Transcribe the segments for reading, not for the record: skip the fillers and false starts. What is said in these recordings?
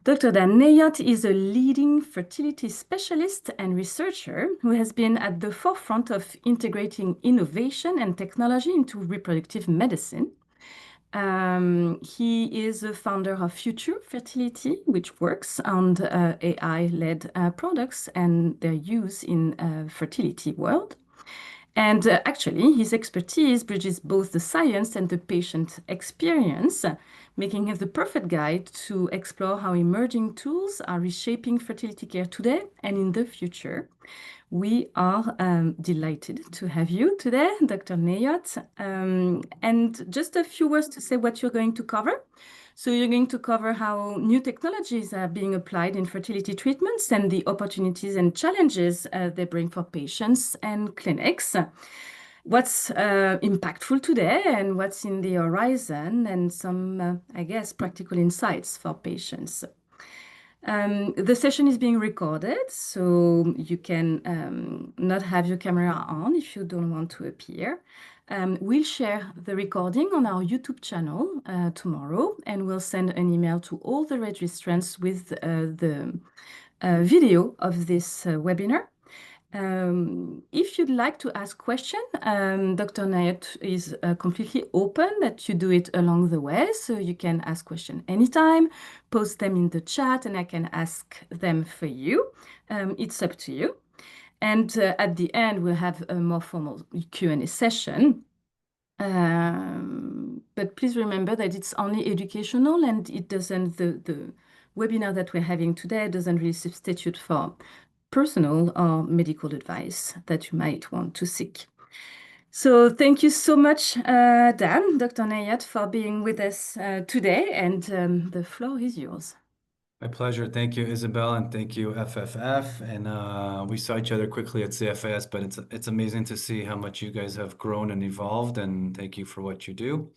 Dr. Dan Nayat is a leading fertility specialist and researcher who has been at the forefront of integrating innovation and technology into reproductive medicine. He is the founder of Future Fertility, which works on AI-led products and their use in fertility world. And actually, his expertise bridges both the science and the patient experience, making him the perfect guide to explore how emerging tools are reshaping fertility care today and in the future. We are delighted to have you today, Dr. Nayat. And just a few words to say what you're going to cover. So you're going to cover how new technologies are being applied in fertility treatments and the opportunities and challenges they bring for patients and clinics. What's impactful today and what's in the horizon, and some, I guess, practical insights for patients. The session is being recorded, so you can not have your camera on if you don't want to appear. We'll share the recording on our YouTube channel tomorrow, and we'll send an email to all the registrants with the video of this webinar. If you'd like to ask questions, Dr. Nayat is completely open that you do it along the way. So you can ask questions anytime, post them in the chat, and I can ask them for you. It's up to you. And at the end, we'll have a more formal Q&A session. But please remember that it's only educational and it doesn't, the webinar that we're having today doesn't really substitute for personal or medical advice that you might want to seek. So thank you so much, Dan, Dr. Nayat, for being with us today, and the floor is yours. My pleasure. Thank you, Isabel, and thank you, FFF. And we saw each other quickly at CFAS, but it's amazing to see how much you guys have grown and evolved, and thank you for what you do.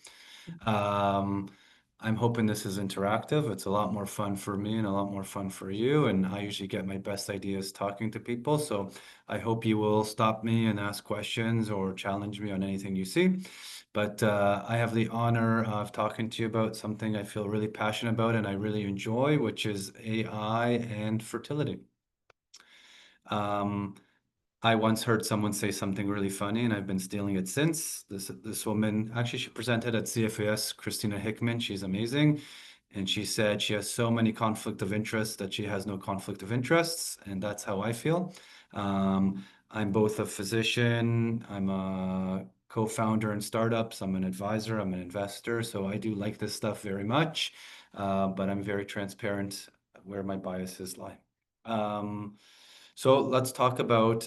I'm hoping this is interactive. It's a lot more fun for me and a lot more fun for you. And I usually get my best ideas talking to people. So I hope you will stop me and ask questions or challenge me on anything you see. But I have the honor of talking to you about something I feel really passionate about and I really enjoy, which is AI and fertility. I once heard someone say something really funny, and I've been stealing it since. This woman, actually, she presented at CFAS, Christina Hickman. She's amazing. And she said she has so many conflict of interests that she has no conflict of interests. And that's how I feel. I'm both a physician, I'm a co-founder in startups, I'm an advisor, I'm an investor. So I do like this stuff very much, but I'm very transparent where my biases lie. So let's talk about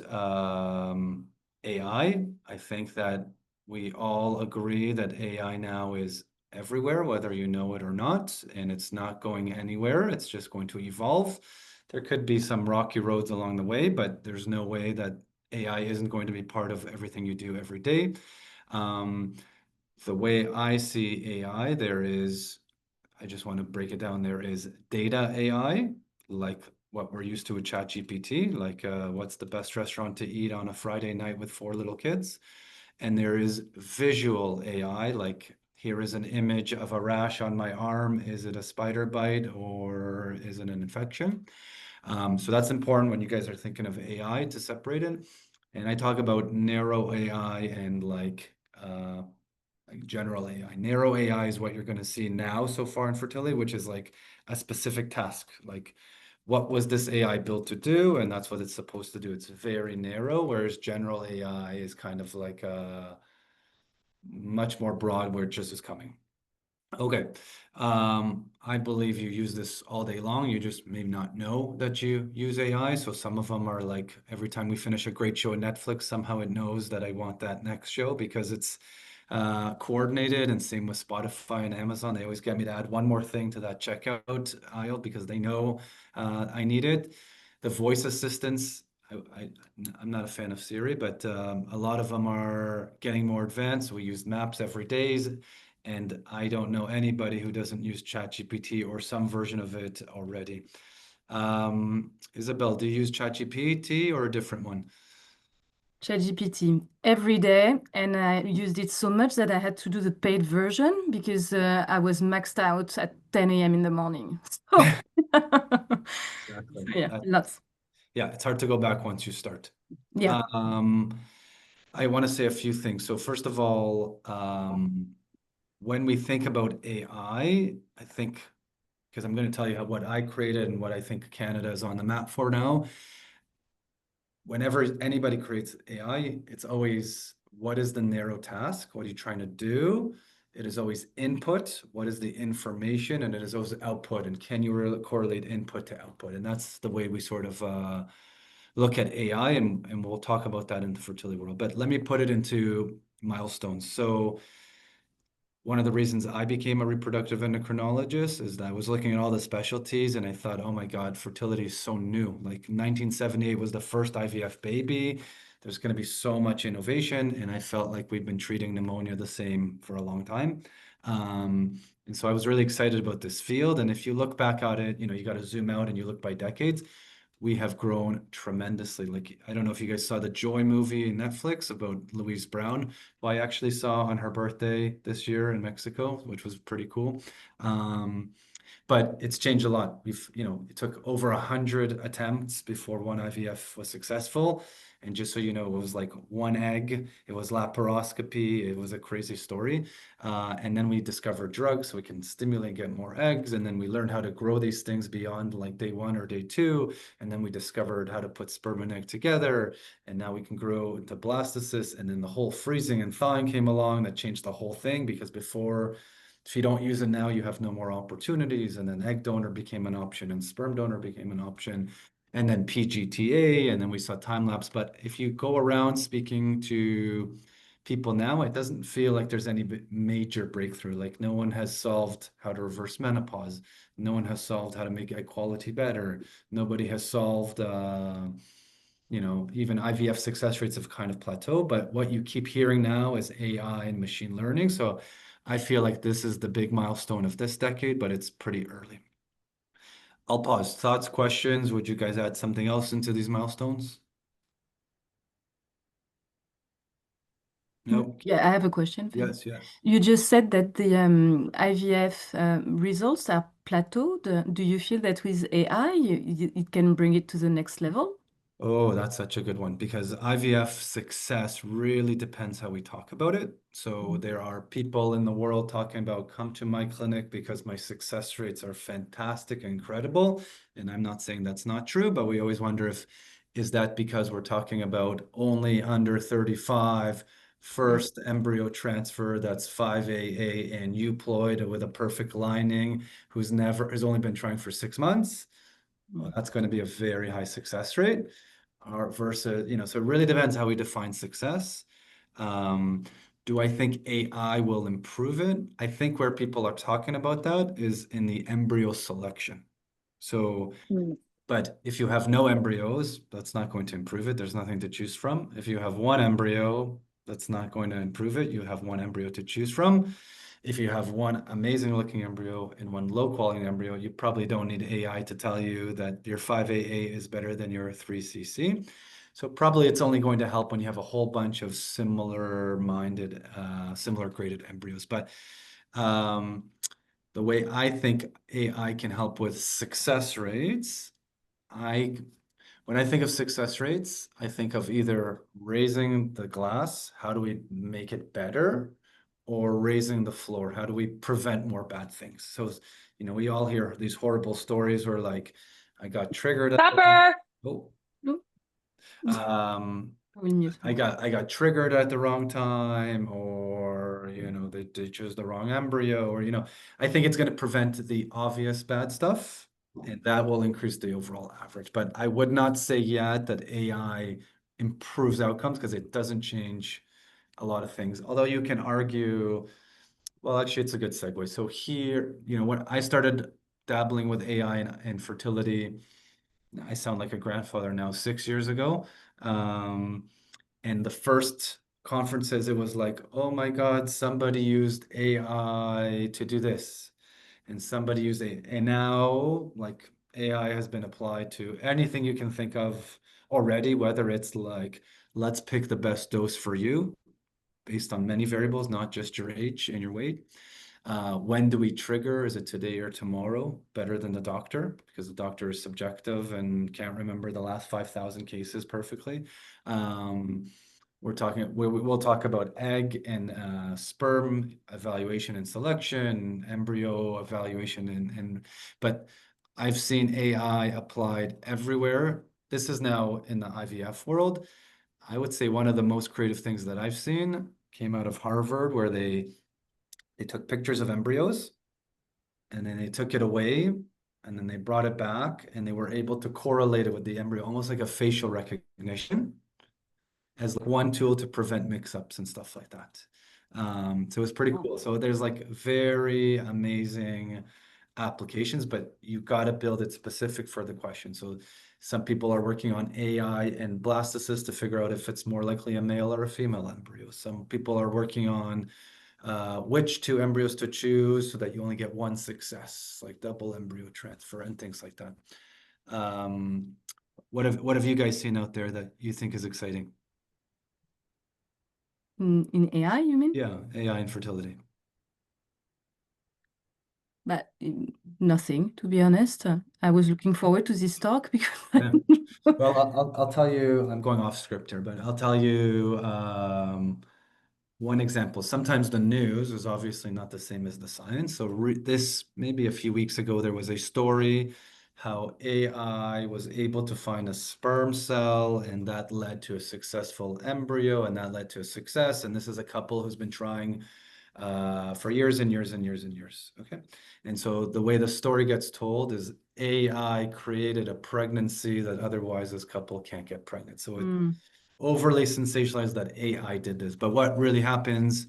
AI. I think that we all agree that AI now is everywhere, whether you know it or not, and it's not going anywhere. It's just going to evolve. There could be some rocky roads along the way, but there's no way that AI isn't going to be part of everything you do every day. The way I see AI, I just want to break it down. There is data AI, like what we're used to with ChatGPT, like what's the best restaurant to eat on a Friday night with 4 little kids. And there is visual AI, like here is an image of a rash on my arm. Is it a spider bite or is it an infection? So that's important when you guys are thinking of AI to separate it. And I talk about narrow AI and like general AI. Narrow AI is what you're going to see now so far in fertility, which is like a specific task. Like, what was this AI built to do? And that's what it's supposed to do. It's very narrow, whereas general AI is kind of like much more broad, where it just is coming. Okay. I believe you use this all day long. You just may not know that you use AI. So some of them are like every time we finish a great show on Netflix, somehow it knows that I want that next show because it's coordinated, and same with Spotify and Amazon. They always get me to add one more thing to that checkout aisle because they know I need it. The voice assistants, I'm not a fan of Siri, but a lot of them are getting more advanced. We use Maps every day, and I don't know anybody who doesn't use ChatGPT or some version of it already. Isabel, do you use ChatGPT or a different one? ChatGPT every day, and I used it so much that I had to do the paid version because I was maxed out at 10 a.m. in the morning. So Exactly. So, yeah, lots. Yeah, it's hard to go back once you start. Yeah. Um, I want to say a few things. So first of all, when we think about AI, I think because I'm going to tell you what I created and what I think Canada is on the map for now. Whenever anybody creates AI, it's always what is the narrow task? What are you trying to do? It is always input. What is the information? And it is always output. And can you correlate input to output? And that's the way we sort of look at AI, and we'll talk about that in the fertility world. But let me put it into milestones. So one of the reasons I became a reproductive endocrinologist is that I was looking at all the specialties and I thought, oh my God, fertility is so new. Like 1978 was the first IVF baby. There's going to be so much innovation. And I felt like we've been treating pneumonia the same for a long time. And so I was really excited about this field. And if you look back at it, you got to zoom out and you look by decades. We have grown tremendously. Like, I don't know if you guys saw the Joy movie in Netflix about Louise Brown, who I actually saw on her birthday this year in Mexico, which was pretty cool. Um, but it's changed a lot. It took over 100 attempts before one IVF was successful. And just so you know, it was like one egg, it was laparoscopy, it was a crazy story. And then we discovered drugs so we can stimulate, get more eggs. And then we learned how to grow these things beyond like day one or day two. And then we discovered how to put sperm and egg together. And now we can grow into blastocysts. And then the whole freezing and thawing came along that changed the whole thing because before, if you don't use it now, you have no more opportunities. And then egg donor became an option and sperm donor became an option. And then PGTA, and then we saw time lapse. But if you go around speaking to people now, it doesn't feel like there's any major breakthrough. Like no one has solved how to reverse menopause. No one has solved how to make egg quality better. Nobody has solved, even IVF success rates have kind of plateaued. But what you keep hearing now is AI and machine learning. So I feel like this is the big milestone of this decade, but it's pretty early. I'll pause. Thoughts, questions? Would you guys add something else into these milestones? No? Yeah, I have a question for you. Yes, yes. You just said that the IVF results are plateaued. Do you feel that with AI, it can bring it to the next level? Oh, that's such a good one because IVF success really depends how we talk about it. So Mhm. there are people in the world talking about come to my clinic because my success rates are fantastic, incredible. And I'm not saying that's not true, but we always wonder if is that because we're talking about only under 35 Mm. first embryo transfer that's 5AA and euploid with a perfect lining who's only been trying for 6 months. Well, Mm. that's going to be a very high success rate or versus, so it really depends how we define success. Um, do I think AI will improve it? I think where people are talking about that is in the embryo selection. So, Mm. but if you have no embryos, that's not going to improve it. There's nothing to choose from. If you have one embryo, that's not going to improve it. You have one embryo to choose from. If you have one amazing looking embryo and one low quality embryo, you probably don't need AI to tell you that your 5AA is better than your 3CC. So probably it's only going to help when you have a whole bunch of similar graded embryos. But um, the way I think AI can help with success rates, I when I think of success rates, I think of either raising the glass, how do we make it better, or raising the floor, how do we prevent more bad things? So, we all hear these horrible stories where like I got triggered at the Pepper! oh, No, um, I will mute I her. got I got triggered at the wrong time, or they chose the wrong embryo, or I think it's going to prevent the obvious bad stuff, and that will increase the overall average. But I would not say yet that AI improves outcomes because it doesn't change a lot of things. Although you can argue, well, actually, it's a good segue. So here, when I started dabbling with AI and fertility, I sound like a grandfather now, 6 years ago. Um, and the first conferences, it was like, oh my God, somebody used AI to do this. And somebody used it. And now, like, AI has been applied to anything you can think of already, whether it's like, let's pick the best dose for you based on many variables, not just your age and your weight. When do we trigger? Is it today or tomorrow? Better than the doctor, because the doctor is subjective and can't remember the last 5,000 cases perfectly. Um, we'll talk about egg and sperm evaluation and selection, embryo evaluation, but I've seen AI applied everywhere. This is now in the IVF world. I would say one of the most creative things that I've seen came out of Harvard, where they took pictures of embryos and then they took it away and then they brought it back and they were able to correlate it with the embryo, almost like a facial recognition as like one tool to prevent mix-ups and stuff like that. So it's pretty Oh. cool. So there's like very amazing applications, but you got to build it specific for the question. So some people are working on AI and blastocysts to figure out if it's more likely a male or a female embryo. Some people are working on which two embryos to choose so that you only get one success, like double embryo transfer and things like that. What have you guys seen out there that you think is exciting? In AI, you mean? Yeah, AI and fertility. But nothing, to be honest. I was looking forward to this talk because Yeah. Well, I'll tell you, I'm going off script here, but I'll tell you one example. Sometimes the news is obviously not the same as the science. So this maybe a few weeks ago, there was a story how AI was able to find a sperm cell, and that led to a successful embryo, and that led to a success. And this is a couple who's been trying for years and years and years and years. Okay. And so the way the story gets told is AI created a pregnancy that otherwise this couple can't get pregnant. So it Mm, overly sensationalized that AI did this. But what really happens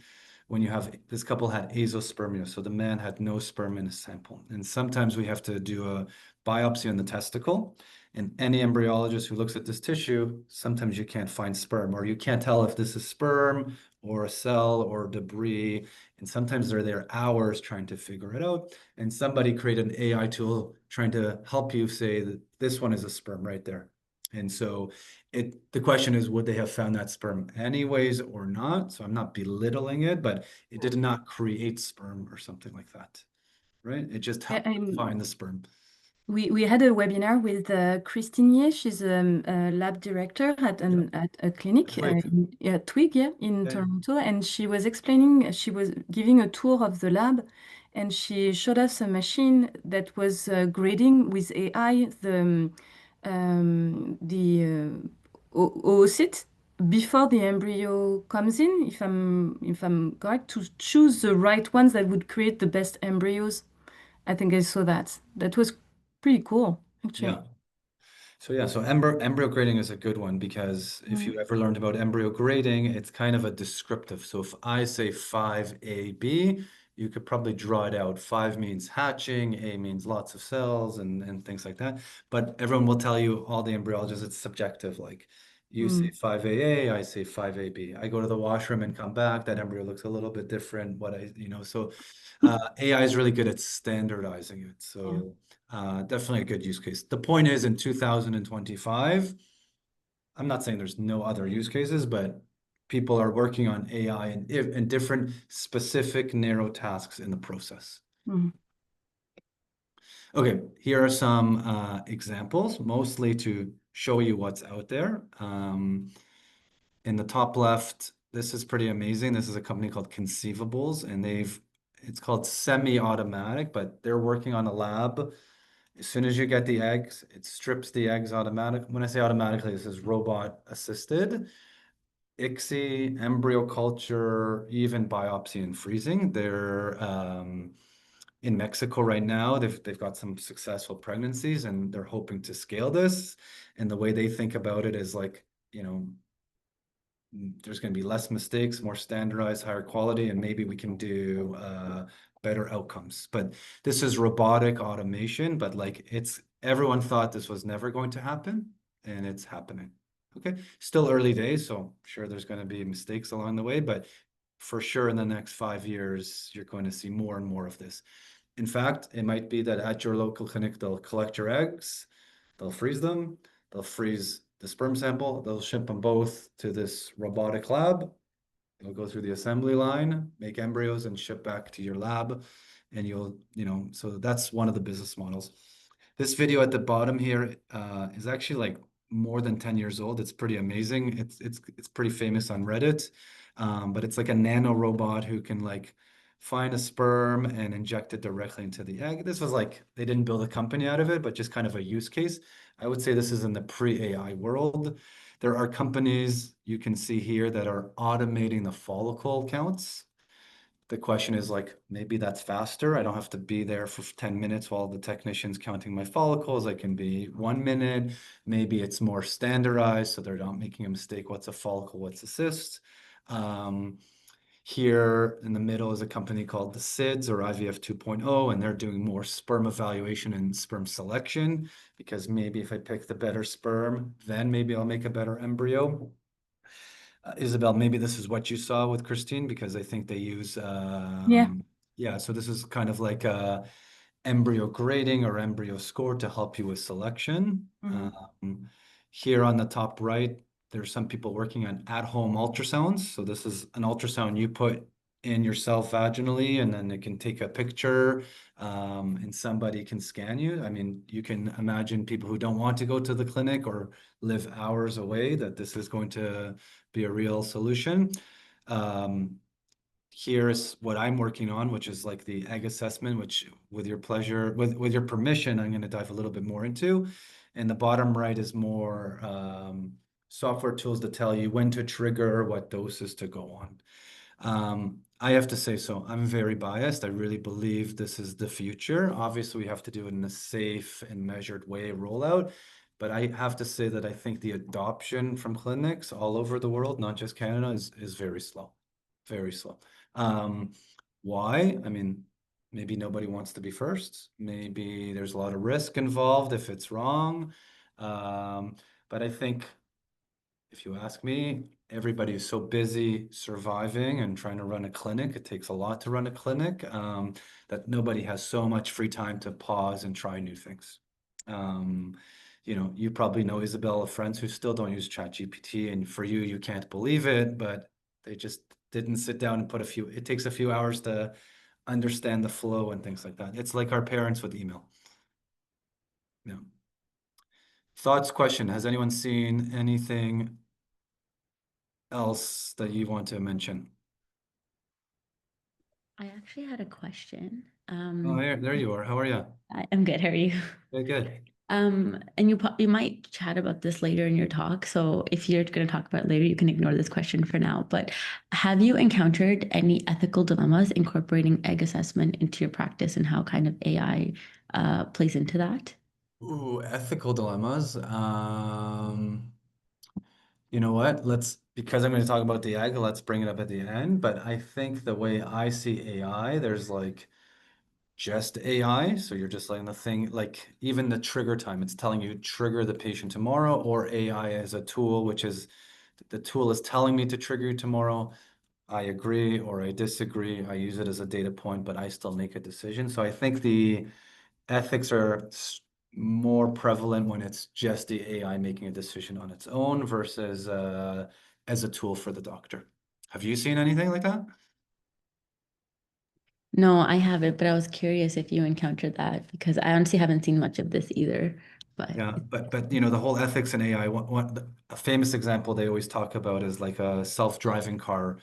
when you have this couple had azoospermia, so the man had no sperm in his sample. And sometimes we have to do a biopsy on the testicle. And any embryologist who looks at this tissue, sometimes you can't find sperm, or you can't tell if this is sperm or a cell or debris. And sometimes they're there hours trying to figure it out. And somebody created an AI tool trying to help you say that this one is a sperm right there. And so the question is, would they have found that sperm anyways or not? So I'm not belittling it, but it did not create sperm or something like that, right? It just yeah, helped find the sperm. we had a webinar with Christine Ye. She's a lab director Yeah. at a clinic Twig. Twig, yeah, in Okay. Toronto, and she was explaining. She was giving a tour of the lab, and she showed us a machine that was grading with AI the oocyte before the embryo comes in. If I'm correct, to choose the right ones that would create the best embryos. I think I saw that. That was pretty cool, actually. Yeah. So embryo grading is a good one because if Mm, you ever learned about embryo grading, it's kind of a descriptive. So if I say 5AB, you could probably draw it out. 5 means hatching, A means lots of cells and things like that. But everyone will tell you, all the embryologists, it's subjective. Like you say mm, 5AA, I say 5AB. I go to the washroom and come back, that embryo looks a little bit different. So AI is really good at standardizing it. yeah. So definitely a good use case. The point is, in 2025, I'm not saying there's no other use cases, but people are working on AI and different specific narrow tasks in the process. Mm, Okay, here are some examples, mostly to show you what's out there. In the top left, this is pretty amazing. This is a company called Conceivables, and it's called semi-automatic, but they're working on a lab. As soon as you get the eggs, it strips the eggs automatic. When I say automatically, this is robot assisted. ICSI, embryo culture, even biopsy and freezing. They're in Mexico right now. They've got some successful pregnancies and they're hoping to scale this. And the way they think about it is like, there's going to be less mistakes, more standardized, higher quality, and maybe we can do better outcomes. But this is robotic automation, but like everyone thought this was never going to happen, and it's happening. Okay, still early days, so I'm sure there's going to be mistakes along the way, but for sure in the next 5 years, you're going to see more and more of this. In fact, it might be that at your local clinic, they'll collect your eggs, they'll freeze them, they'll freeze the sperm sample, they'll ship them both to this robotic lab, You'll go through the assembly line, make embryos, and ship back to your lab. And so that's one of the business models. This video at the bottom here is actually like more than 10 years old. It's pretty amazing. It's pretty famous on Reddit. But it's like a nano robot who can like find a sperm and inject it directly into the egg. This was like they didn't build a company out of it, but just kind of a use case. I would say this is in the pre-AI world. There are companies you can see here that are automating the follicle counts. The question is like, maybe that's faster. I don't have to be there for 10 minutes while the technician's counting my follicles. I can be 1 minute. Maybe it's more standardized so they're not making a mistake. What's a follicle? What's a cyst? Here in the middle is a company called the SIDS or IVF 2.0, and they're doing more sperm evaluation and sperm selection because maybe if I pick the better sperm, then maybe I'll make a better embryo. Isabel, maybe this is what you saw with Christine because I think they use, Yeah. yeah, so this is kind of like embryo grading or embryo score to help you with selection. Mhm. Here on the top right, there's some people working on at-home ultrasounds. So this is an ultrasound you put in yourself vaginally, and then it can take a picture, and somebody can scan you. I mean, you can imagine people who don't want to go to the clinic or live hours away, that this is going to be a real solution. Here's what I'm working on, which is like the egg assessment, which with your pleasure, with your permission, I'm going to dive a little bit more into. And the bottom right is more software tools to tell you when to trigger, what doses to go on. I have to say, so I'm very biased. I really believe this is the future. Obviously, we have to do it in a safe and measured way rollout. But I have to say that I think the adoption from clinics all over the world, not just Canada, is very slow, very slow. Um, why? I mean, maybe nobody wants to be first. Maybe there's a lot of risk involved if it's wrong. But I think if you ask me, everybody is so busy surviving and trying to run a clinic. It takes a lot to run a clinic, that nobody has so much free time to pause and try new things. Um, you probably know Isabella, friends who still don't use ChatGPT, and for you, you can't believe it, but they just didn't sit down and it takes a few hours to understand the flow and things like that. It's like our parents with email. Yeah. Thoughts, question. Has anyone seen anything else that you want to mention? I actually had a question. Oh, there you are. How are you? I'm good. How are you? Good, good. And you might chat about this later in your talk. So if you're going to talk about it later, you can ignore this question for now. But have you encountered any ethical dilemmas incorporating egg assessment into your practice and how kind of AI plays into that? Ooh, ethical dilemmas. You know what? Because I'm going to talk about the egg, let's bring it up at the end. But I think the way I see AI, there's like just AI. So you're just letting the thing, like even the trigger time, it's telling you trigger the patient tomorrow, or AI as a tool, which is the tool is telling me to trigger you tomorrow. I agree or I disagree. I use it as a data point, but I still make a decision. So I think the ethics are more prevalent when it's just the AI making a decision on its own versus as a tool for the doctor. Have you seen anything like that? No, I haven't, but I was curious if you encountered that because I honestly haven't seen much of this either. But Yeah, but the whole ethics in AI, a famous example they always talk about is like a self-driving car.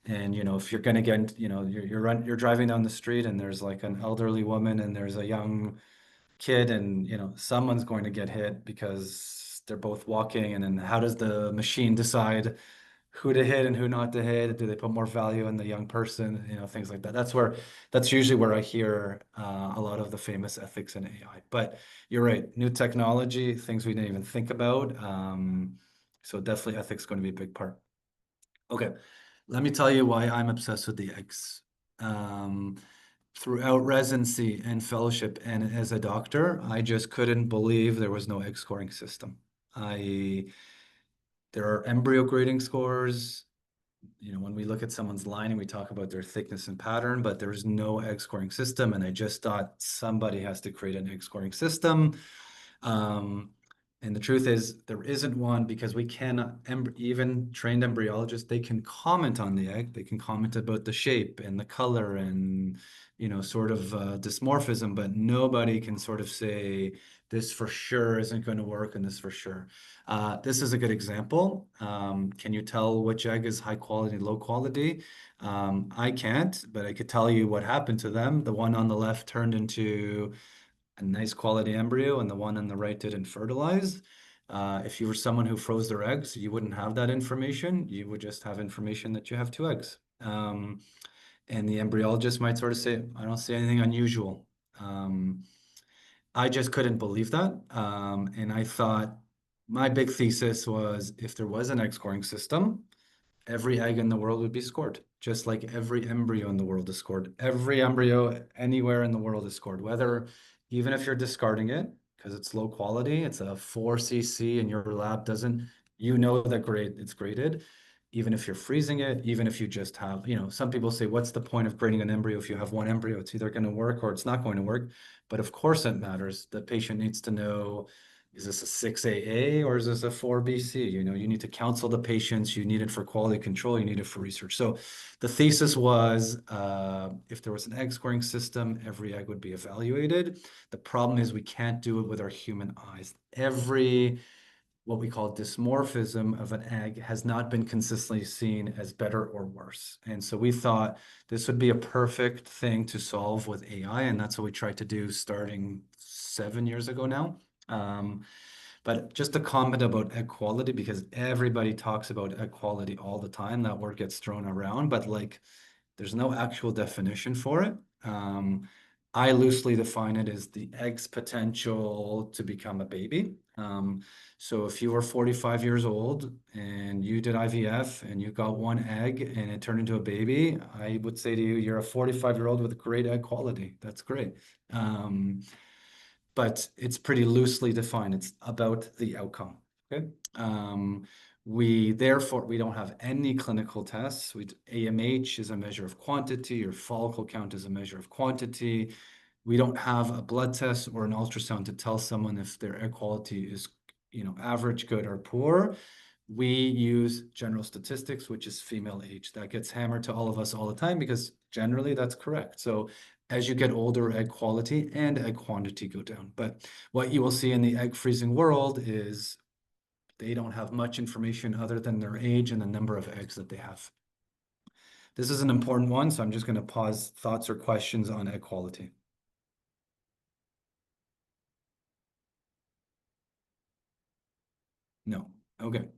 And if you're gonna get, you're driving down the street and there's like an elderly woman and there's a young kid, and someone's going to get hit because they're both walking, and then how does the machine decide who to hit and who not to hit? Do they put more value in the young person? Things like that. That's usually where I hear a lot of the famous ethics in AI. But you're right, new technology, things we didn't even think about. So definitely ethics going to be a big part. Okay, let me tell you why I'm obsessed with the eggs. Um, Throughout residency and fellowship and as a doctor, I just couldn't believe there was no egg scoring system. There are embryo grading scores. When we look at someone's lining, we talk about their thickness and pattern, but there's no egg scoring system. And I just thought somebody has to create an egg scoring system. Um, And the truth is, there isn't one because we cannot, even trained embryologists, they can comment on the egg. They can comment about the shape and the color and, sort of dysmorphism, but nobody can sort of say this for sure isn't going to work and this for sure. This is a good example. Can you tell which egg is high quality, low quality? I can't, but I could tell you what happened to them. The one on the left turned into a nice quality embryo and the one on the right didn't fertilize. If you were someone who froze their eggs, you wouldn't have that information. You would just have information that you have two eggs. And the embryologist might sort of say, I don't see anything unusual. I just couldn't believe that. And I thought my big thesis was if there was an egg scoring system, every egg in the world would be scored, just like every embryo in the world is scored. Every embryo anywhere in the world is scored, whether even if you're discarding it because it's low quality, it's a 4 cc and your lab doesn't, that it's graded. Even if you're freezing it, even if you just have, some people say, what's the point of grading an embryo if you have one embryo? It's either going to work or it's not going to work. But of course it matters. The patient needs to know, is this a 6AA or is this a 4BC? You need to counsel the patients. You need it for quality control. You need it for research. So the thesis was if there was an egg scoring system, every egg would be evaluated. The problem is we can't do it with our human eyes. What we call dysmorphism of an egg has not been consistently seen as better or worse. And so we thought this would be a perfect thing to solve with AI. And that's what we tried to do starting 7 years ago now. But just a comment about egg quality, because everybody talks about egg quality all the time. That word gets thrown around, but there's no actual definition for it. I loosely define it as the egg's potential to become a baby. So if you were 45 years old and you did IVF and you got one egg and it turned into a baby, I would say to you, you're a 45-year-old with great egg quality. That's great. But it's pretty loosely defined. It's about the outcome. Okay. We don't have any clinical tests. AMH is a measure of quantity, your follicle count is a measure of quantity. We don't have a blood test or an ultrasound to tell someone if their egg quality is, average, good, or poor. We use general statistics, which is female age. That gets hammered to all of us all the time because generally that's correct. So as you get older, egg quality and egg quantity go down. But what you will see in the egg freezing world is they don't have much information other than their age and the number of eggs that they have. This is an important one, so I'm just going to pause thoughts or questions on egg quality. No. Okay.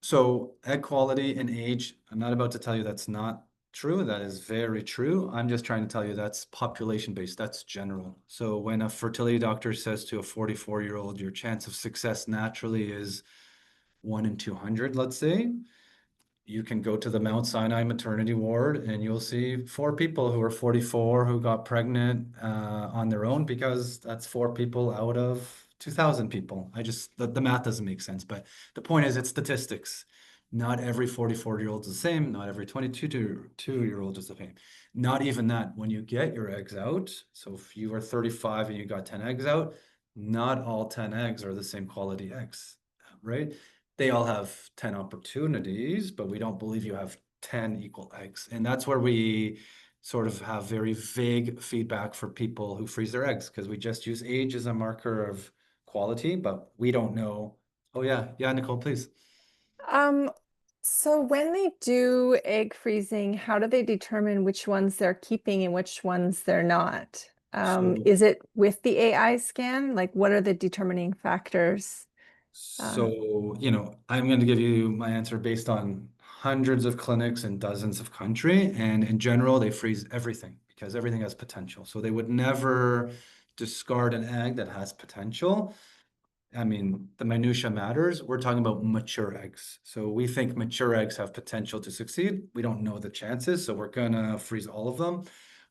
So egg quality and age, I'm not about to tell you that's not true. That is very true. I'm just trying to tell you that's population-based. That's general. So when a fertility doctor says to a 44-year-old, your chance of success naturally is 1 in 200, let's say, you can go to the Mount Sinai maternity ward and you'll see 4 people who are 44 who got pregnant on their own because that's 4 people out of 2,000 people. The math doesn't make sense, but the point is it's statistics. Not every 44-year-old is the same. Not every 22-year-old is the same. Not even that. When you get your eggs out, so if you are 35 and you got 10 eggs out, not all 10 eggs are the same quality eggs, right? They all have 10 opportunities, but we don't believe you have 10 equal eggs. And that's where we sort of have very vague feedback for people who freeze their eggs because we just use age as a marker of quality, but we don't know. Oh yeah. Yeah, Nicole, please. So when they do egg freezing, how do they determine which ones they're keeping and which ones they're not? Is it with the AI scan? Like, what are the determining factors? So, I'm going to give you my answer based on hundreds of clinics in dozens of countries. And in general, they freeze everything because everything has potential. So they would never discard an egg that has potential. I mean, the minutia matters. We're talking about mature eggs. So we think mature eggs have potential to succeed. We don't know the chances, so we're gonna freeze all of them.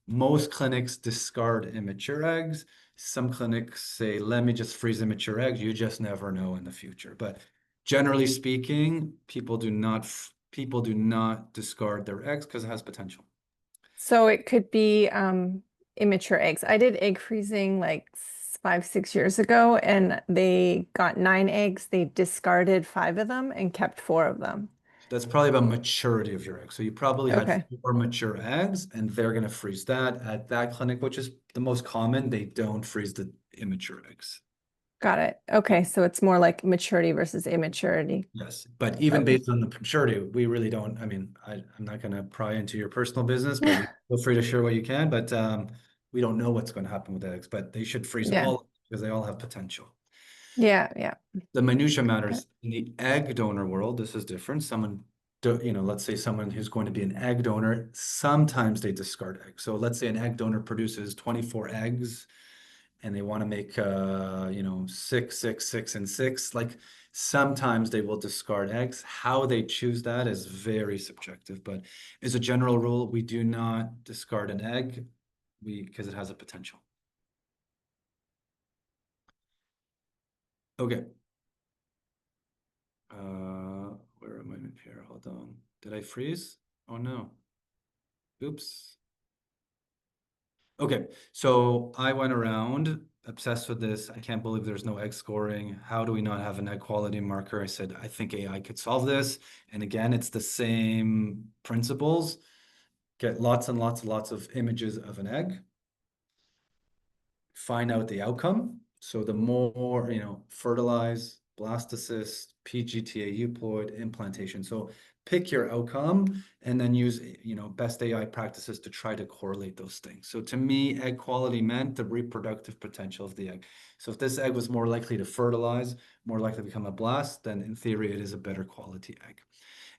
Most clinics discard immature eggs. Some clinics say, let me just freeze immature eggs. You just never know in the future. But generally speaking, people do not discard their eggs because it has potential. So it could be immature eggs. I did egg freezing like 5, 6 years ago, and they got 9 eggs. They discarded 5 of them and kept 4 of them. That's probably about maturity of your egg. So you probably had Okay. 4 mature eggs, and they're going to freeze that at that clinic, which is the most common. They don't freeze the immature eggs. Got it. Okay, so it's more like maturity versus immaturity. Yes, but even Okay. based on the maturity, we really don't. I mean, I'm not going to pry into your personal business, but feel free to share what you can. But we don't know what's going to happen with eggs, but they should freeze Yeah. all because they all have potential. Yeah. The minutia Okay. matters. In the egg donor world, this is different. Someone, let's say someone who's going to be an egg donor, sometimes they discard eggs. So let's say an egg donor produces 24 eggs and they want to make, 6, 6, 6, and 6. Like sometimes they will discard eggs. How they choose that is very subjective. But as a general rule, we do not discard an egg because it has a potential. Okay. Where am I here? Hold on. Did I freeze? Oh no. Oops. Okay, so I went around obsessed with this. I can't believe there's no egg scoring. How do we not have an egg quality marker? I said, I think AI could solve this. And again, it's the same principles. Get lots and lots and lots of images of an egg. Find out the outcome. So the more, fertilize, blastocyst, PGTA euploid, implantation. So pick your outcome and then use, best AI practices to try to correlate those things. So to me, egg quality meant the reproductive potential of the egg. So if this egg was more likely to fertilize, more likely to become a blast, then in theory, it is a better quality egg.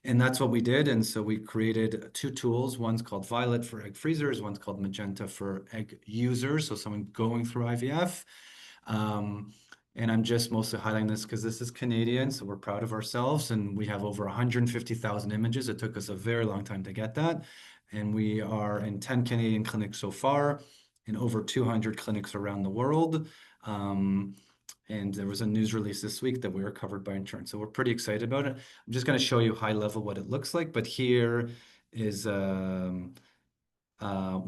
And that's what we did. And so we created 2 tools. One's called Violet for egg freezers. One's called Magenta for egg users. So someone going through IVF. And I'm just mostly highlighting this because this is Canadian. So we're proud of ourselves. And we have over 150,000 images. It took us a very long time to get that. And we are in 10 Canadian clinics so far, in over 200 clinics around the world. And there was a news release this week that we were covered by insurance. So we're pretty excited about it. I'm just going to show you high level what it looks like. But here is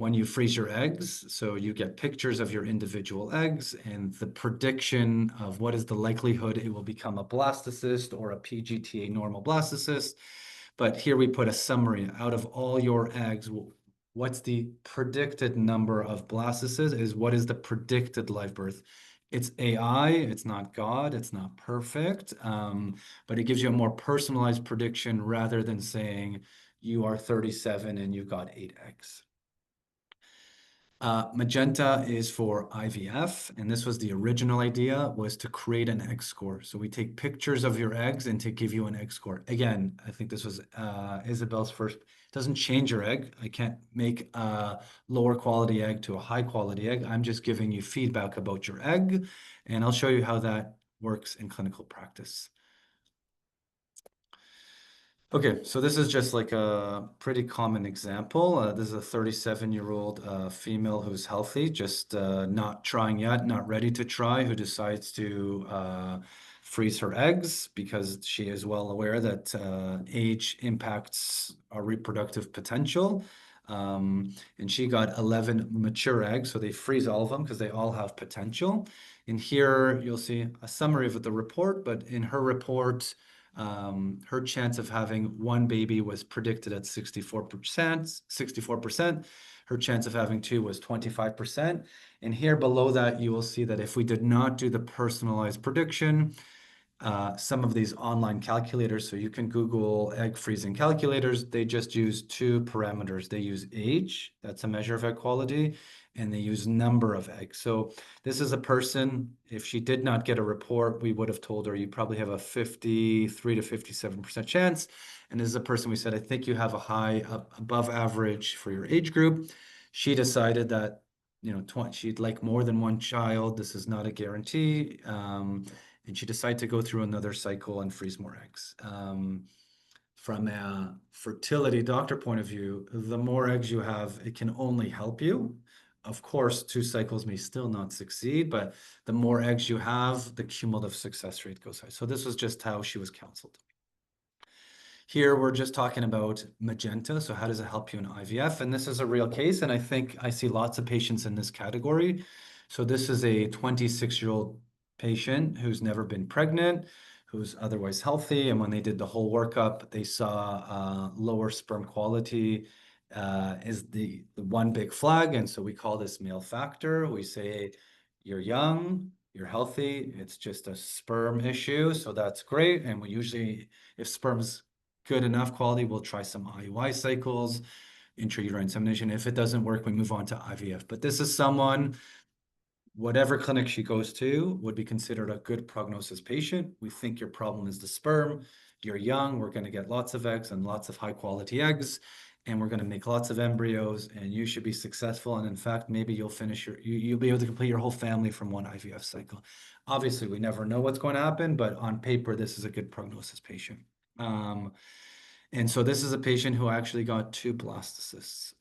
when you freeze your eggs. So you get pictures of your individual eggs and the prediction of what is the likelihood it will become a blastocyst or a PGTA normal blastocyst. But here we put a summary out of all your eggs. What's the predicted number of blastocysts is what is the predicted live birth. It's AI, it's not God, it's not perfect, but it gives you a more personalized prediction rather than saying you are 37 and you've got 8 eggs. Magenta is for IVF, and this was the original idea, was to create an egg score. So we take pictures of your eggs and to give you an egg score. Again, I think this was Isabel's first. It doesn't change your egg. I can't make a lower quality egg to a high quality egg. I'm just giving you feedback about your egg, and I'll show you how that works in clinical practice. Okay, so this is just like a pretty common example. This is a 37-year-old female who's healthy, just not trying yet, not ready to try, who decides to freeze her eggs because she is well aware that age impacts our reproductive potential. And she got 11 mature eggs, so they freeze all of them because they all have potential. And here you'll see a summary of the report, but in her report, her chance of having one baby was predicted at 64%. Her chance of having 2 was 25%. And here below that, you will see that if we did not do the personalized prediction, some of these online calculators, so you can Google egg freezing calculators, they just use 2 parameters. They use age, that's a measure of egg quality, and they use number of eggs. So this is a person, if she did not get a report, we would have told her you probably have a 53 to 57% chance. And this is a person we said, I think you have a high above average for your age group. She decided that, she'd like more than 1 child. This is not a guarantee. And she decided to go through another cycle and freeze more eggs. From a fertility doctor point of view, the more eggs you have, it can only help you. Of course, 2 cycles may still not succeed, but the more eggs you have, the cumulative success rate goes high. So this was just how she was counseled. Here, we're just talking about Magenta. So how does it help you in IVF? And this is a real case. And I think I see lots of patients in this category. So this is a 26-year-old patient who's never been pregnant, who's otherwise healthy. And when they did the whole workup, they saw lower sperm quality is the one big flag. And so we call this male factor. We say, you're young, you're healthy, it's just a sperm issue. So that's great. And we usually, if sperm's good enough quality, we'll try some IUI cycles, intrauterine insemination. If it doesn't work, we move on to IVF. But this is someone, whatever clinic she goes to, would be considered a good prognosis patient. We think your problem is the sperm. You're young, we're going to get lots of eggs and lots of high quality eggs, and we're going to make lots of embryos, and you should be successful. And in fact, maybe you'll finish you'll be able to complete your whole family from one IVF cycle. Obviously, we never know what's going to happen, but on paper, this is a good prognosis patient. And so this is a patient who actually got 2 blastocysts.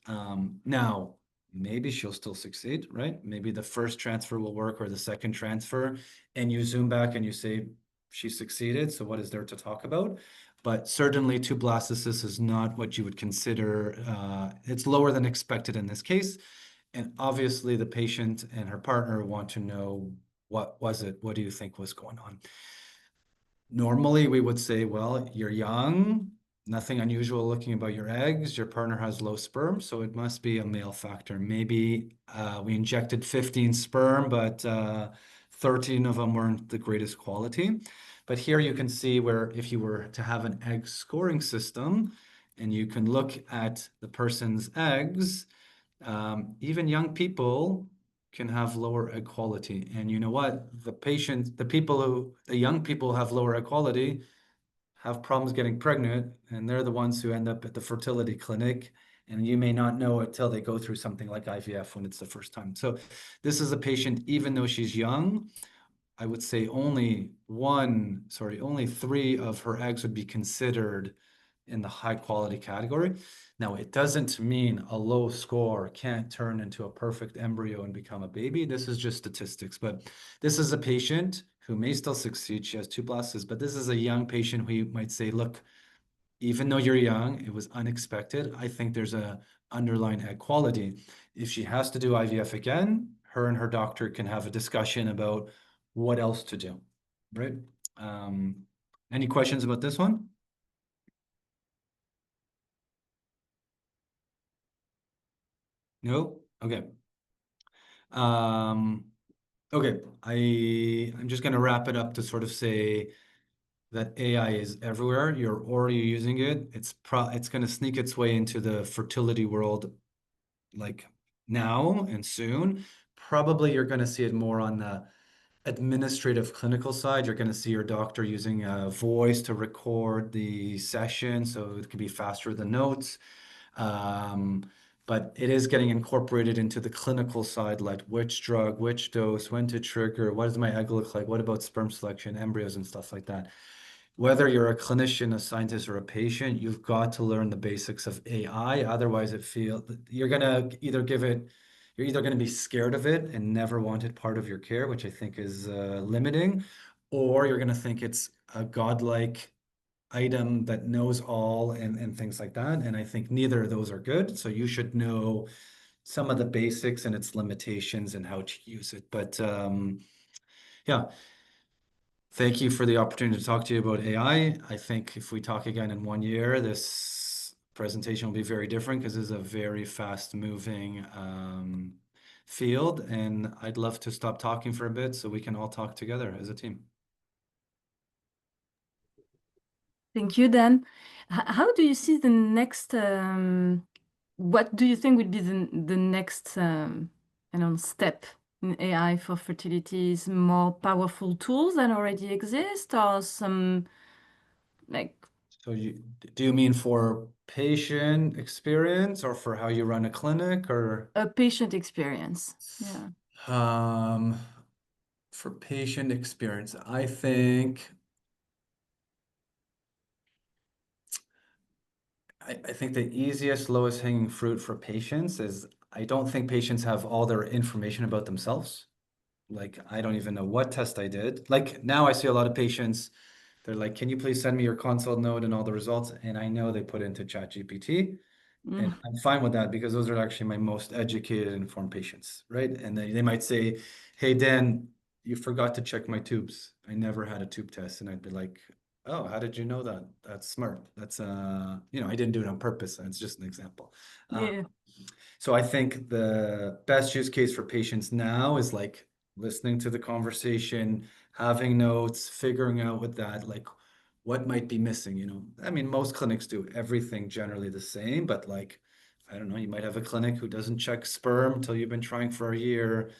Now, maybe she'll still succeed, right? Maybe the first transfer will work or the second transfer, and you zoom back and you say, she succeeded, so what is there to talk about? But certainly 2 blastocysts is not what you would consider, it's lower than expected in this case. And obviously the patient and her partner want to know, what was it? What do you think was going on? Normally we would say, well, you're young, nothing unusual looking about your eggs. Your partner has low sperm, so it must be a male factor. Maybe we injected 15 sperm, but 13 of them weren't the greatest quality. But here you can see where if you were to have an egg scoring system and you can look at the person's eggs, even young people can have lower egg quality. And you know what? The young people have lower egg quality, have problems getting pregnant, and they're the ones who end up at the fertility clinic. And you may not know it till they go through something like IVF when it's the first time. So this is a patient, even though she's young, I would say only 3 of her eggs would be considered in the high quality category. Now, it doesn't mean a low score can't turn into a perfect embryo and become a baby. This is just statistics, but this is a patient who may still succeed. She has 2 blastocysts, but this is a young patient who you might say, look, even though you're young, it was unexpected. I think there's a underlying egg quality. If she has to do IVF again, her and her doctor can have a discussion about what else to do, right? Any questions about this one? No? Okay. Okay, I'm just gonna wrap it up to sort of say that AI is everywhere. You're already using it. It's gonna sneak its way into the fertility world like now and soon. Probably you're gonna see it more on the administrative clinical side. You're gonna see your doctor using a voice to record the session, so it can be faster than notes. But it is getting incorporated into the clinical side, like which drug, which dose, when to trigger, what does my egg look like, what about sperm selection, embryos, and stuff like that. Whether you're a clinician, a scientist, or a patient, you've got to learn the basics of AI. Otherwise, you're either gonna be scared of it and never want it part of your care, which I think is limiting, or you're gonna think it's a godlike item that knows all and things like that. And I think neither of those are good. So you should know some of the basics and its limitations and how to use it. But yeah, thank you for the opportunity to talk to you about AI. I think if we talk again in 1 year, this presentation will be very different because it's a very fast moving field. And I'd love to stop talking for a bit so we can all talk together as a team. Thank you, Dan. How do you see the next, what do you think would be the next step in AI for fertility? Is more powerful tools that already exist or some like So do you mean for patient experience or for how you run a clinic or? a patient experience? Yeah. For patient experience, I think the easiest, lowest hanging fruit for patients is I don't think patients have all their information about themselves. Like, I don't even know what test I did. Like, now I see a lot of patients, they're like, can you please send me your consult note and all the results? And I know they put into ChatGPT, And I'm fine with that because those are actually my most educated, informed patients, right? And they might say, hey, Dan, you forgot to check my tubes. I never had a tube test. And I'd be like, oh, how did you know that? That's smart. That's, I didn't do it on purpose. That's just an example. Yeah. So I think the best use case for patients now is like listening to the conversation, having notes, figuring out with that, like what might be missing. I mean, most clinics do everything generally the same, but like, I don't know, you might have a clinic who doesn't check sperm till you've been trying for a year,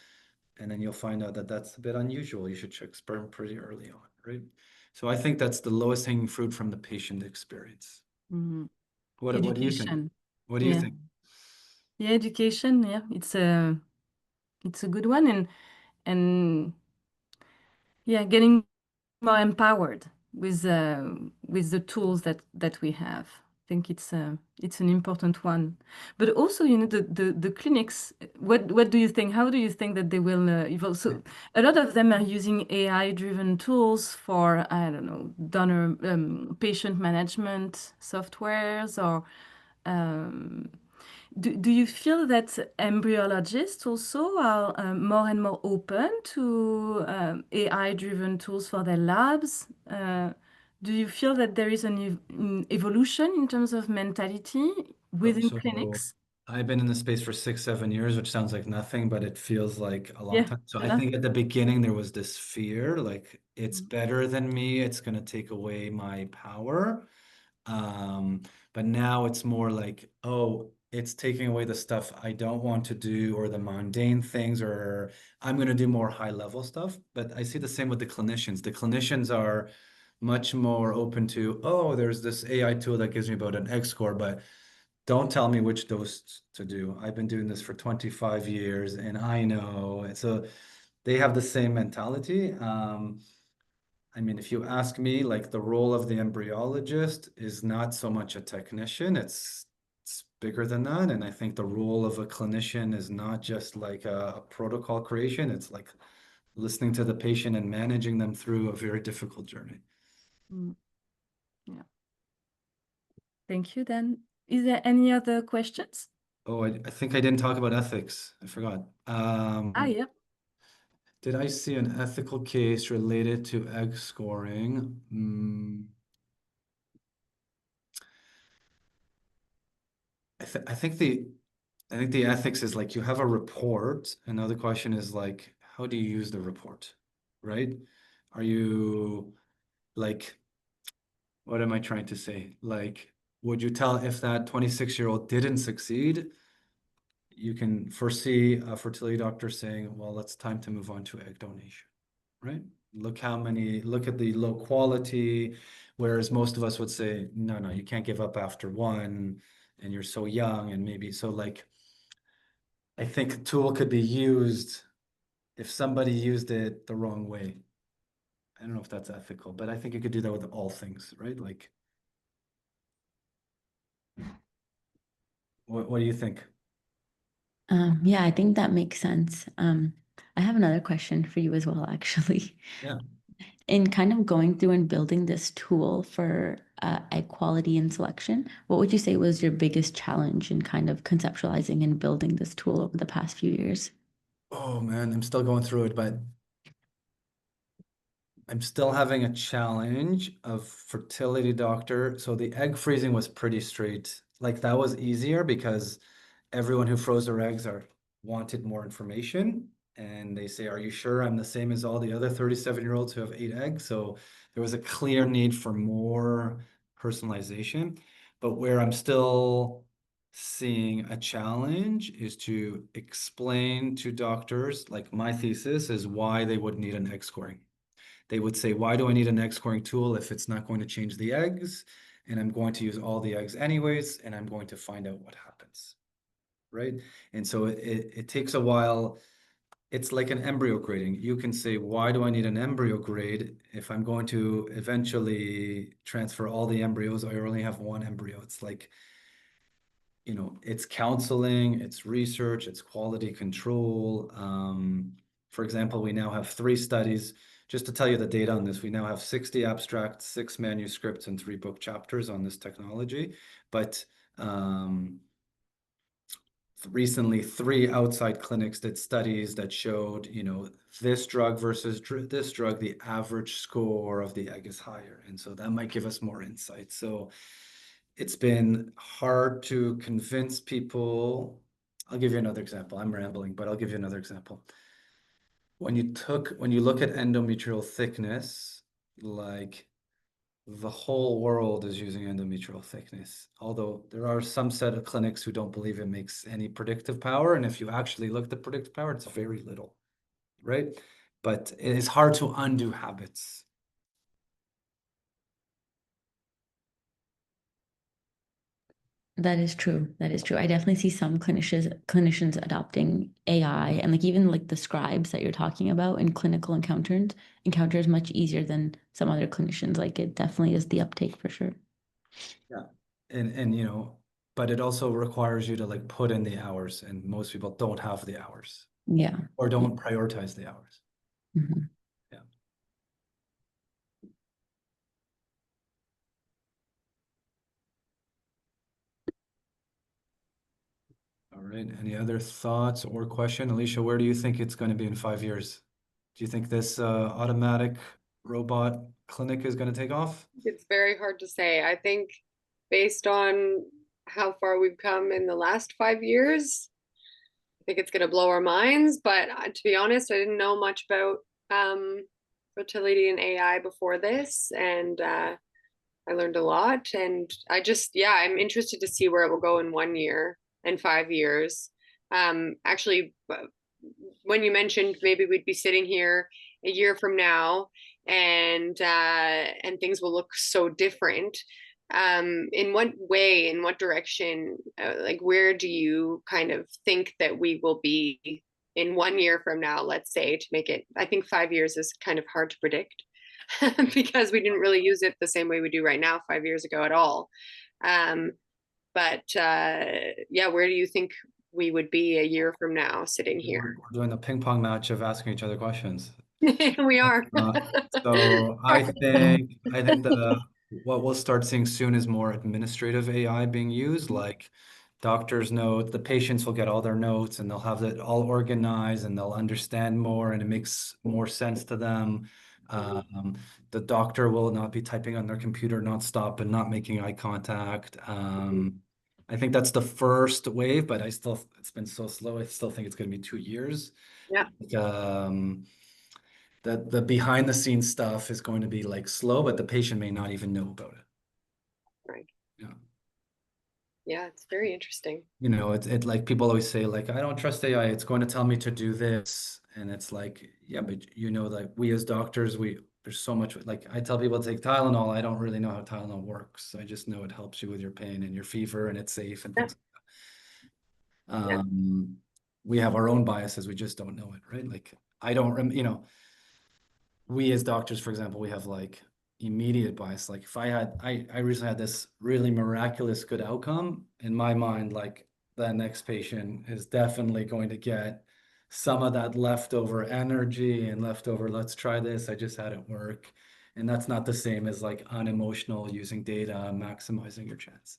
and then you'll find out that that's a bit unusual. You should check sperm pretty early on, right? So I think that's the lowest hanging fruit from the patient experience. Mhm. What do you think? Education. What do you Yeah. think? Yeah, education. Yeah, it's a good one, and yeah, getting more empowered with the tools that we have. I think it's an important one. But also, the clinics. What do you think? How do you think that they will evolve? So a lot of them are using AI-driven tools for, I don't know, donor patient management softwares or. Um, do you feel that embryologists also are more and more open to AI-driven tools for their labs? Do you feel that there is an evolution in terms of mentality within So clinics? I've been in the space for 6, 7 years, which sounds like nothing, but it feels like a long Yeah, time. So I enough. think at the beginning there was this fear, like it's better than me, it's going to take away my power. But now it's more like, oh, it's taking away the stuff I don't want to do or the mundane things, or I'm going to do more high level stuff. But I see the same with the clinicians. The clinicians are much more open to, oh, there's this AI tool that gives me about an X score, but don't tell me which dose to do. I've been doing this for 25 years and I know. And so they have the same mentality. I mean, if you ask me, like the role of the embryologist is not so much a technician, it's bigger than that. And I think the role of a clinician is not just like a protocol creation, it's like listening to the patient and managing them through a very difficult journey. Mm, yeah. Thank you, Dan. Is there any other questions? Oh, I think I didn't talk about ethics. I forgot. Yeah. Did I see an ethical case related to egg scoring? I think the ethics is like you have a report. Another question is like, how do you use the report, right? Are you like, what am I trying to say? Like, would you tell if that 26-year-old didn't succeed? You can foresee a fertility doctor saying, well, it's time to move on to egg donation, right? Look at the low quality, whereas most of us would say, no, no, you can't give up after one, and you're so young, and maybe so like I think a tool could be used if somebody used it the wrong way. I don't know if that's ethical, but I think you could do that with all things, right? Like, what do you think? Yeah, I think that makes sense. I have another question for you as well, actually. Yeah. In kind of going through and building this tool for egg quality and selection, what would you say was your biggest challenge in kind of conceptualizing and building this tool over the past few years? Oh man, I'm still going through it, but I'm still having a challenge of fertility doctor. So the egg freezing was pretty straight. Like that was easier because everyone who froze their eggs wanted more information. And they say, are you sure I'm the same as all the other 37-year-olds who have 8 eggs? So there was a clear need for more personalization. But where I'm still seeing a challenge is to explain to doctors, like my thesis is why they would need an egg scoring. They would say, why do I need an egg scoring tool if it's not going to change the eggs? And I'm going to use all the eggs anyways, and I'm going to find out what happens, right? And so it takes a while. It's like an embryo grading. You can say, why do I need an embryo grade if I'm going to eventually transfer all the embryos? I only have one embryo. It's like, it's counseling, it's research, it's quality control. For example, we now have 3 studies. Just to tell you the data on this, we now have 60 abstracts, 6 manuscripts, and 3 book chapters on this technology. But recently 3 outside clinics did studies that showed, you know, this drug versus this drug, the average score of the egg is higher. And so that might give us more insight. So it's been hard to convince people. I'll give you another example. I'm rambling, but I'll give you another example. When you look at endometrial thickness, like the whole world is using endometrial thickness, although there are some set of clinics who don't believe it makes any predictive power. And if you actually look at the predictive power, it's very little, right? But it is hard to undo habits. That is true. That is true. I definitely see some clinicians adopting AI, and like even like the scribes that you're talking about in clinical encounters much easier than some other clinicians. Like it definitely is the uptake for sure. Yeah. And you know, but it also requires you to like put in the hours, and most people don't have the hours Yeah. or don't prioritize the hours. Mhm. Yeah. All right. Any other thoughts or question? Alicia, where do you think it's going to be in 5 years? Do you think this automatic robot clinic is going to take off? It's very hard to say. I think based on how far we've come in the last 5 years, I think it's going to blow our minds. But to be honest, I didn't know much about fertility and AI before this, and I learned a lot. And I just, yeah, I'm interested to see where it will go in 1 year and 5 years. Actually, when you mentioned maybe we'd be sitting here a year from now, and things will look so different. In what way, in what direction, like where do you kind of think that we will be in 1 year from now, let's say, to make it? I think 5 years is kind of hard to predict because we didn't really use it the same way we do right now 5 years ago at all. But yeah, where do you think we would be a year from now sitting here? We're doing a ping pong match of asking each other questions. We are. So I think that what we'll start seeing soon is more administrative AI being used, like doctors' notes. The patients will get all their notes and they'll have it all organized and they'll understand more and it makes more sense to them. The doctor will not be typing on their computer nonstop and not making eye contact. I think that's the first wave, but it's been so slow. I still think it's going to be 2 years. Yeah. That the behind the scenes stuff is going to be like slow, but the patient may not even know about it. Right. Yeah. Yeah, it's very interesting. You know, it like people always say, like, I don't trust AI, it's going to tell me to do this. And it's like, yeah, but you know, like we as doctors, there's so much, like I tell people to take Tylenol. I don't really know how Tylenol works. I just know it helps you with your pain and your fever and it's safe and things like that. Yeah. We have our own biases, we just don't know it, right? Like I don't, you know, we as doctors, for example, we have like immediate bias. Like if I recently had this really miraculous good outcome in my mind, like that next patient is definitely going to get some of that leftover energy and leftover, let's try this. I just had it work. And that's not the same as like unemotional using data, maximizing your chance.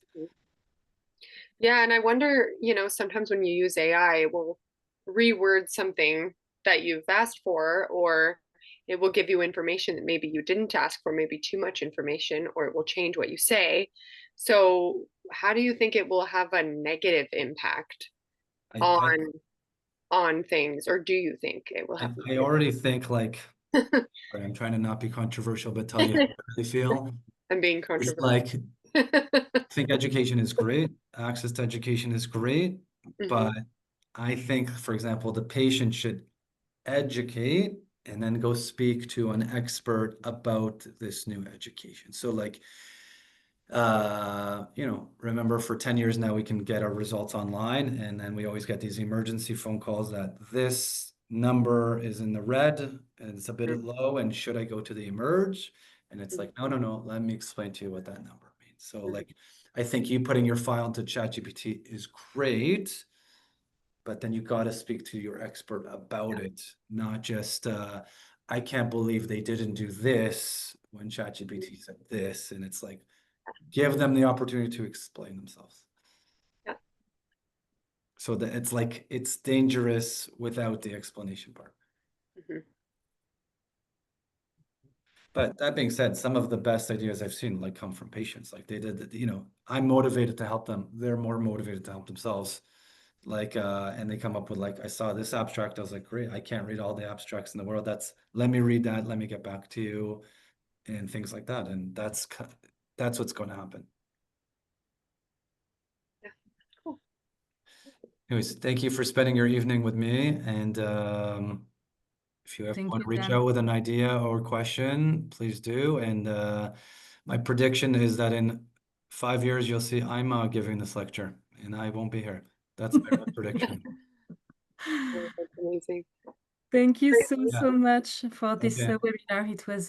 Yeah, and I wonder, sometimes when you use AI, it will reword something that you've asked for, or it will give you information that maybe you didn't ask for, maybe too much information, or it will change what you say. So, how do you think it will have a negative impact I on things, or do you think it will have? I already think like, I'm trying to not be controversial, but tell you how I really feel. I'm being It's controversial. like, I think education is great. Access to education is great. But I think, for example, the patient should educate and then go speak to an expert about this new education. So like, remember for 10 years now, we can get our results online and then we always get these emergency phone calls that this number is in the red and it's a bit low and should I go to the emerge? And it's like, no, let me explain to you what that number means. So like, I think you putting your file into ChatGPT is great, but then you got to speak to your expert about it, not just, I can't believe they didn't do this when ChatGPT said this. And it's like, give them the opportunity to explain themselves. Yeah. So that it's like, it's dangerous without the explanation part. Mhm. But that being said, some of the best ideas I've seen like come from patients. Like they did, you know, I'm motivated to help them. They're more motivated to help themselves. Like, and they come up with like, I saw this abstract. I was like, great, I can't read all the abstracts in the world. Let me read that. Let me get back to you, and things like that. And that's what's going to happen. Yeah, cool. Anyways, thank you for spending your evening with me. And if you ever Thank want you, to reach Dan. out with an idea or question, please do. And my prediction is that in 5 years, you'll see Ima giving this lecture, and I won't be here. That's my prediction. Oh, that's amazing. Thank you Great. so much for this Okay. webinar. It was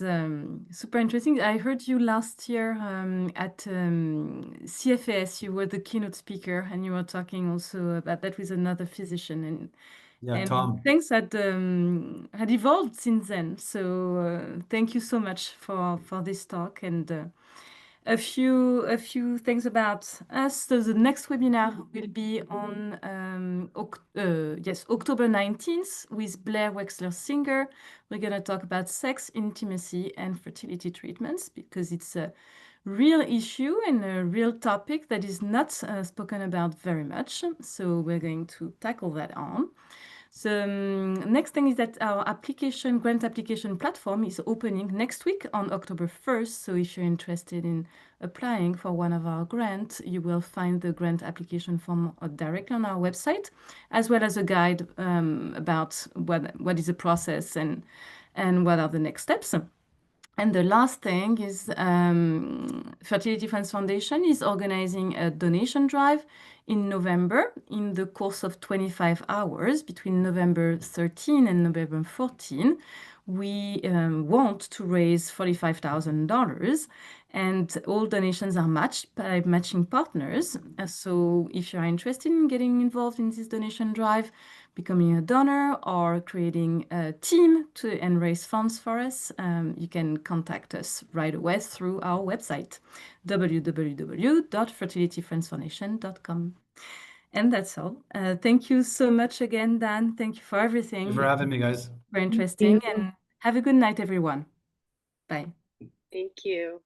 super interesting. I heard you last year at CFAS. You were the keynote speaker, and you were talking also about that with another physician. Yeah, And Tom. things had evolved since then. So thank you so much for this talk. And a few things about us. So the next webinar will be on October 19th with Blair Wexler-Singer. We're going to talk about sex, intimacy, and fertility treatments because it's a real issue and a real topic that is not spoken about very much. So we're going to tackle that on. So next thing is that our grant application platform is opening next week on October 1st. So if you're interested in applying for one of our grants, you will find the grant application form directly on our website, as well as a guide about what is the process and what are the next steps. And the last thing is Fertility Friends Foundation is organizing a donation drive in November in the course of 25 hours between November 13 and November 14. We want to raise $45,000 and all donations are matched by matching partners. So if you're interested in getting involved in this donation drive, becoming a donor or creating a team and raise funds for us, you can contact us right away through our website, www.fertilityfriendsfoundation.com. And that's all. Thank you so much again, Dan. Thank you for everything. Thank you for having me, guys. Very interesting. And have a good night, everyone. Bye. Thank you.